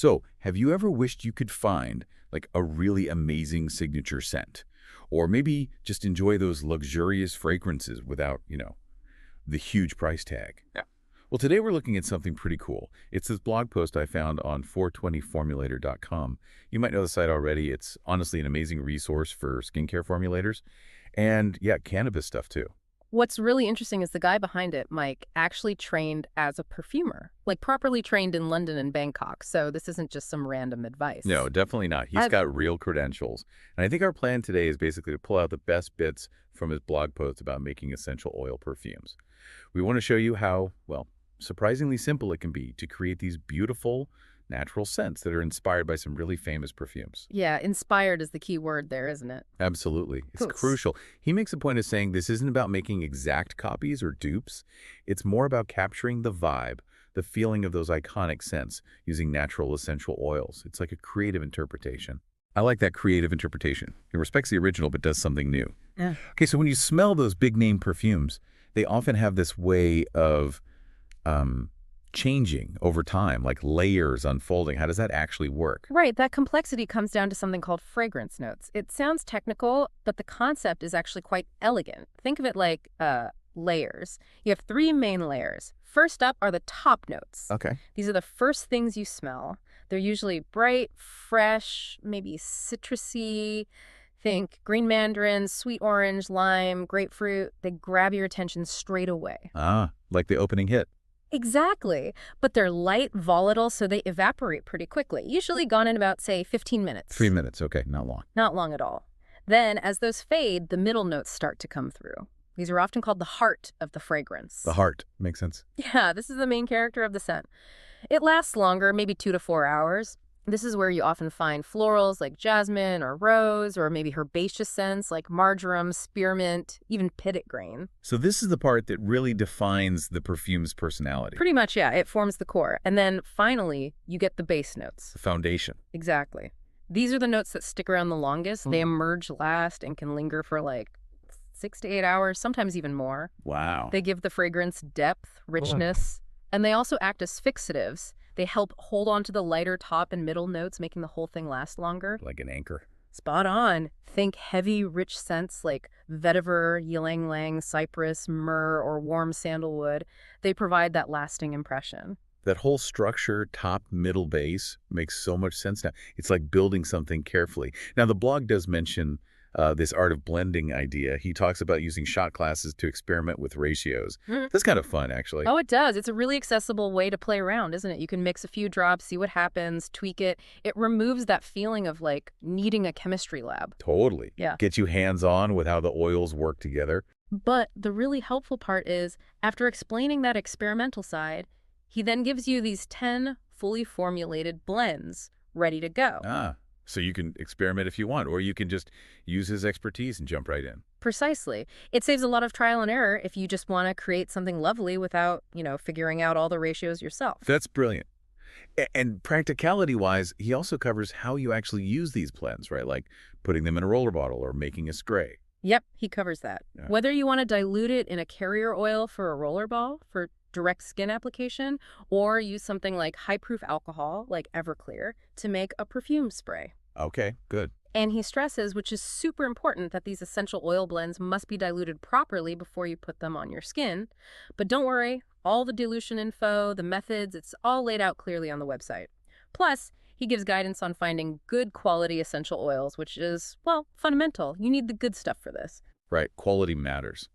So, have you ever wished you could find like a really amazing signature scent? Or maybe just enjoy those luxurious fragrances without, the huge price tag? Yeah. Well, today we're looking at something pretty cool. It's this blog post I found on 420formulator.com. You might know the site already. It's honestly an amazing resource for skincare formulators. And yeah, cannabis stuff too. What's really interesting is the guy behind it, Mike, actually trained as a perfumer, like properly trained in London and Bangkok. So this isn't just some random advice. No, definitely not. He's got real credentials. And I think our plan today is basically to pull out the best bits from his blog post about making essential oil perfumes. We want to show you how, well, surprisingly simple it can be to create these beautiful, natural scents that are inspired by some really famous perfumes. Yeah, inspired is the key word there, isn't it? Absolutely. It's Cool. crucial. He makes a point of saying this isn't about making exact copies or dupes. It's more about capturing the vibe, the feeling of those iconic scents using natural essential oils. It's like a creative interpretation. I like that creative interpretation. It respects the original but does something new. Yeah. Okay, so when you smell those big-name perfumes, they often have this way of changing over time, like layers unfolding. How does that actually work? Right, that complexity comes down to something called fragrance notes. It sounds technical, but the concept is actually quite elegant. Think of it like layers. You have three main layers. First up are the top notes. Okay. These are the first things you smell. They're usually bright, fresh, maybe citrusy. Think green mandarin, sweet orange, lime, grapefruit. They grab your attention straight away. Ah, like the opening hit. Exactly. But they're light, volatile, so they evaporate pretty quickly. Usually gone in about, say, 15 minutes. 3 minutes. Okay, not long. Not long at all. Then, as those fade, the middle notes start to come through. These are often called the heart of the fragrance. The heart. Makes sense. Yeah, this is the main character of the scent. It lasts longer, maybe 2 to 4 hours. This is where you often find florals like jasmine or rose, or maybe herbaceous scents like marjoram, spearmint, even pitted grain. So this is the part that really defines the perfume's personality. Pretty much, yeah, it forms the core. And then finally, you get the base notes. The foundation. Exactly. These are the notes that stick around the longest. They emerge last and can linger for like 6 to 8 hours, sometimes even more. Wow. They give the fragrance depth, richness, and they also act as fixatives. They help hold on to the lighter top and middle notes, making the whole thing last longer. Like an anchor. Spot on. Think heavy, rich scents like vetiver, ylang-ylang, cypress, myrrh, or warm sandalwood. They provide that lasting impression. That whole structure, top, middle, base, makes so much sense now. It's like building something carefully. Now, the blog does mention this art of blending idea. He talks about using shot glasses to experiment with ratios. That's kind of fun, actually. Oh, it does. It's a really accessible way to play around, isn't it? You can mix a few drops, see what happens, tweak it. It removes that feeling of like needing a chemistry lab. Totally. Yeah. Get you hands-on with how the oils work together. But the really helpful part is, after explaining that experimental side, he then gives you these 10 fully formulated blends ready to go. Ah, so you can experiment if you want, or you can just use his expertise and jump right in. Precisely. It saves a lot of trial and error if you just want to create something lovely without, figuring out all the ratios yourself. That's brilliant. And practicality-wise, he also covers how you actually use these blends, right? Like putting them in a roller bottle or making a spray. Yep, he covers that. Yeah. Whether you want to dilute it in a carrier oil for a roller ball for direct skin application, or use something like high-proof alcohol, like Everclear, to make a perfume spray. Okay, good. And he stresses, which is super important, that these essential oil blends must be diluted properly before you put them on your skin. But don't worry, all the dilution info, the methods, it's all laid out clearly on the website. Plus, he gives guidance on finding good quality essential oils, which is, well, fundamental. You need the good stuff for this. Right, quality matters.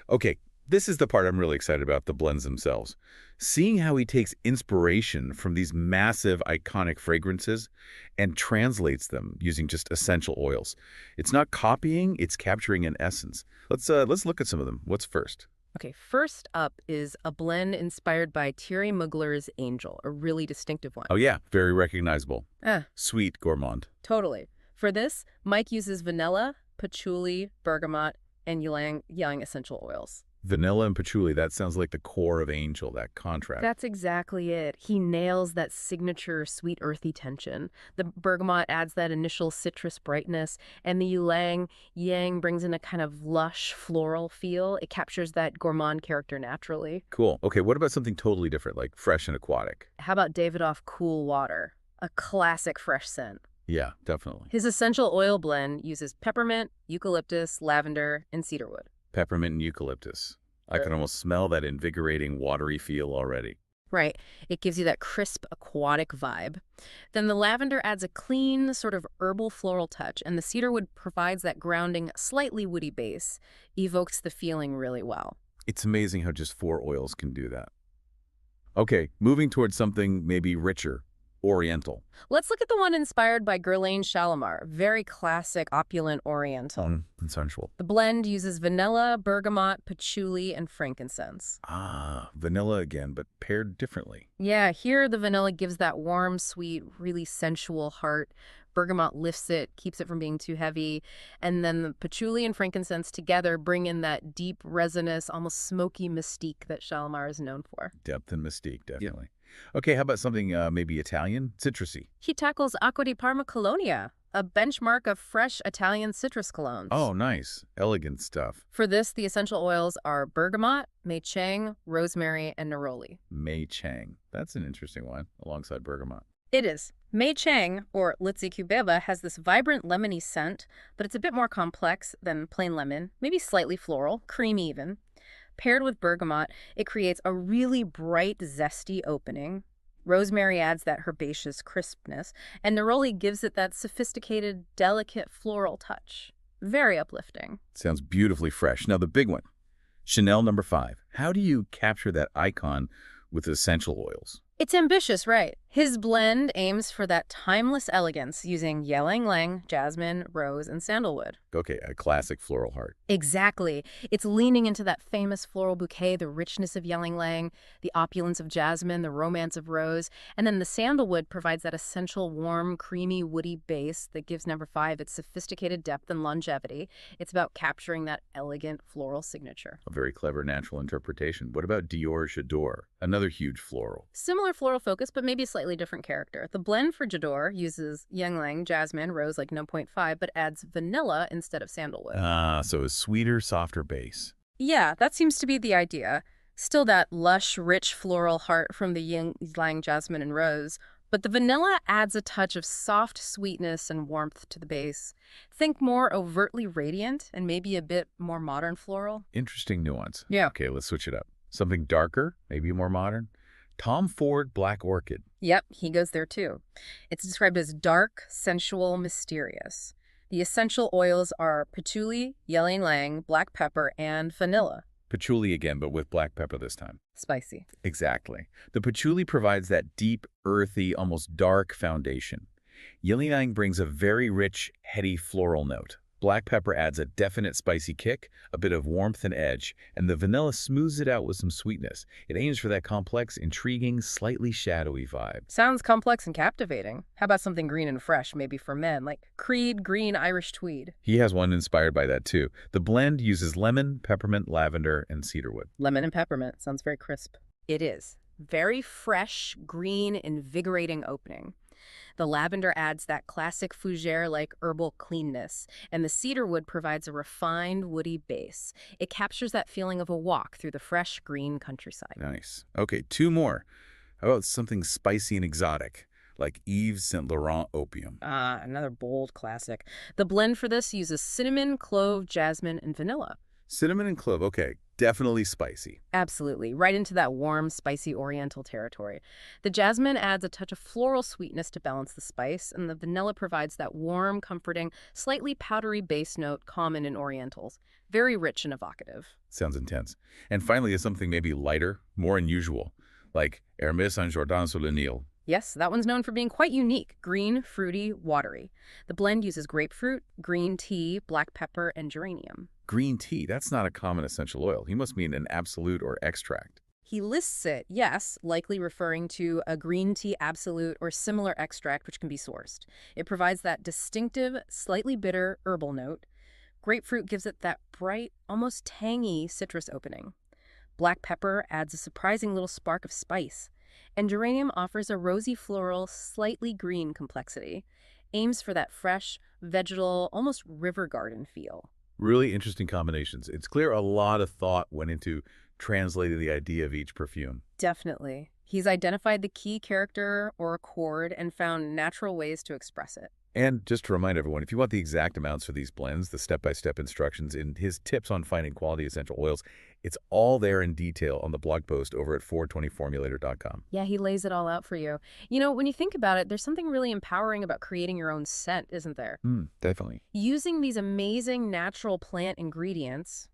Okay, this is the part I'm really excited about, the blends themselves. Seeing how he takes inspiration from these massive, iconic fragrances and translates them using just essential oils. It's not copying, it's capturing an essence. Let's look at some of them. What's first? Okay, first up is a blend inspired by Thierry Mugler's Angel, a really distinctive one. Oh yeah, very recognizable. Ah, Sweet gourmand. totally. For this, Mike uses vanilla, patchouli, bergamot, and ylang-ylang essential oils. Vanilla and patchouli, that sounds like the core of Angel, that contrast. That's exactly it. He nails that signature sweet earthy tension. The bergamot adds that initial citrus brightness, and the ylang-yang brings in a kind of lush floral feel. It captures that gourmand character naturally. Cool. Okay, what about something totally different, like fresh and aquatic? How about Davidoff Cool Water? A classic fresh scent. Yeah, definitely. His essential oil blend uses peppermint, eucalyptus, lavender, and cedarwood. Peppermint and eucalyptus. I can almost smell that invigorating, watery feel already. Right. It gives you that crisp aquatic vibe. Then the lavender adds a clean, sort of herbal floral touch, and the cedarwood provides that grounding, slightly woody base, evokes the feeling really well. It's amazing how just 4 oils can do that. Okay, moving towards something maybe richer, oriental. Let's look at the one inspired by Guerlain Shalimar, very classic, opulent oriental. And sensual. The blend uses vanilla, bergamot, patchouli, and frankincense. Ah, vanilla again, but paired differently. Yeah, here the vanilla gives that warm, sweet, really sensual heart. Bergamot lifts it, keeps it from being too heavy. And then the patchouli and frankincense together bring in that deep, resinous, almost smoky mystique that Shalimar is known for. Depth and mystique, definitely. Okay, how about something maybe Italian? Citrusy. He tackles Acqua di Parma Colonia, a benchmark of fresh Italian citrus colognes. Oh, nice. Elegant stuff. For this, the essential oils are bergamot, mei cheng, rosemary, and neroli. Mei Chang. That's an interesting one, alongside bergamot. It is. Mei cheng, or Litsi cubeba, has this vibrant lemony scent, but it's a bit more complex than plain lemon, maybe slightly floral, creamy even. Paired with bergamot, it creates a really bright, zesty opening. Rosemary adds that herbaceous crispness, and neroli gives it that sophisticated, delicate floral touch. Very uplifting. Sounds beautifully fresh. Now, the big one. Chanel #5. How do you capture that icon with essential oils? It's ambitious, right? His blend aims for that timeless elegance using ylang ylang, jasmine, rose, and sandalwood. Okay, a classic floral heart. Exactly. It's leaning into that famous floral bouquet, the richness of ylang ylang, the opulence of jasmine, the romance of rose, and then the sandalwood provides that essential warm, creamy, woody base that gives #5 its sophisticated depth and longevity. It's about capturing that elegant floral signature. A very clever natural interpretation. What about Dior J'adore? Another huge floral. Similar floral focus, but maybe a slightly different character. The blend for J'adore uses ylang ylang, jasmine, rose like 0.5, but adds vanilla instead of sandalwood. Ah, so a sweeter, softer base. Yeah, that seems to be the idea. Still that lush, rich floral heart from the ylang ylang, jasmine, and rose, but the vanilla adds a touch of soft sweetness and warmth to the base. Think more overtly radiant and maybe a bit more modern floral. Interesting nuance. Yeah. Okay, let's switch it up. Something darker, maybe more modern. Tom Ford Black Orchid. Yep, he goes there too. It's described as dark, sensual, mysterious. The essential oils are patchouli, ylang ylang, black pepper, and vanilla. Patchouli again, but with black pepper this time. Spicy. Exactly. The patchouli provides that deep, earthy, almost dark foundation. Ylang ylang brings a very rich, heady floral note. Black pepper adds a definite spicy kick, a bit of warmth and edge, and the vanilla smooths it out with some sweetness. It aims for that complex, intriguing, slightly shadowy vibe. Sounds complex and captivating. How about something green and fresh, maybe for men, like Creed Green Irish Tweed? He has one inspired by that too. The blend uses lemon, peppermint, lavender, and cedarwood. Lemon and peppermint. Sounds very crisp. It is. Very fresh, green, invigorating opening. The lavender adds that classic fougere-like herbal cleanness, and the cedarwood provides a refined, woody base. It captures that feeling of a walk through the fresh, green countryside. Nice. Okay, 2 more. How about something spicy and exotic, like Yves Saint Laurent Opium? Ah, another bold classic. The blend for this uses cinnamon, clove, jasmine, and vanilla. Cinnamon and clove, okay, definitely spicy. Absolutely, right into that warm, spicy oriental territory. The jasmine adds a touch of floral sweetness to balance the spice, and the vanilla provides that warm, comforting, slightly powdery base note common in orientals. Very rich and evocative. Sounds intense. And finally, is something maybe lighter, more unusual, like Hermès Saint Jordan sur le Nil. Yes, that one's known for being quite unique. Green, fruity, watery. The blend uses grapefruit, green tea, black pepper, and geranium. Green tea, that's not a common essential oil. He must mean an absolute or extract. He lists it, yes, likely referring to a green tea absolute or similar extract which can be sourced. It provides that distinctive, slightly bitter herbal note. Grapefruit gives it that bright, almost tangy citrus opening. Black pepper adds a surprising little spark of spice. And geranium offers a rosy floral, slightly green complexity. Aims for that fresh, vegetal, almost river garden feel. Really interesting combinations. It's clear a lot of thought went into translating the idea of each perfume. Definitely. He's identified the key character or accord and found natural ways to express it. And just to remind everyone, if you want the exact amounts for these blends, the step-by-step instructions and his tips on finding quality essential oils, it's all there in detail on the blog post over at 420formulator.com. Yeah, he lays it all out for you. You know, when you think about it, there's something really empowering about creating your own scent, isn't there? Definitely. Using these amazing natural plant ingredients,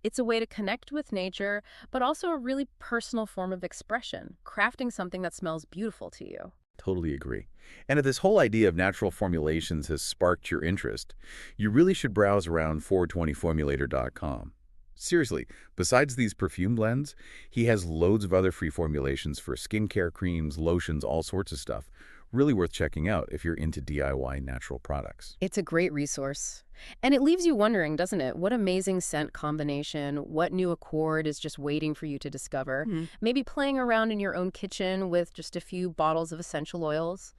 it's a way to connect with nature, but also a really personal form of expression, crafting something that smells beautiful to you. Totally agree. And if this whole idea of natural formulations has sparked your interest, you really should browse around 420formulator.com. Seriously, besides these perfume blends, he has loads of other free formulations for skincare creams, lotions, all sorts of stuff. Really worth checking out if you're into DIY natural products. It's a great resource. And it leaves you wondering, doesn't it? What amazing scent combination, what new accord is just waiting for you to discover? Maybe playing around in your own kitchen with just a few bottles of essential oils.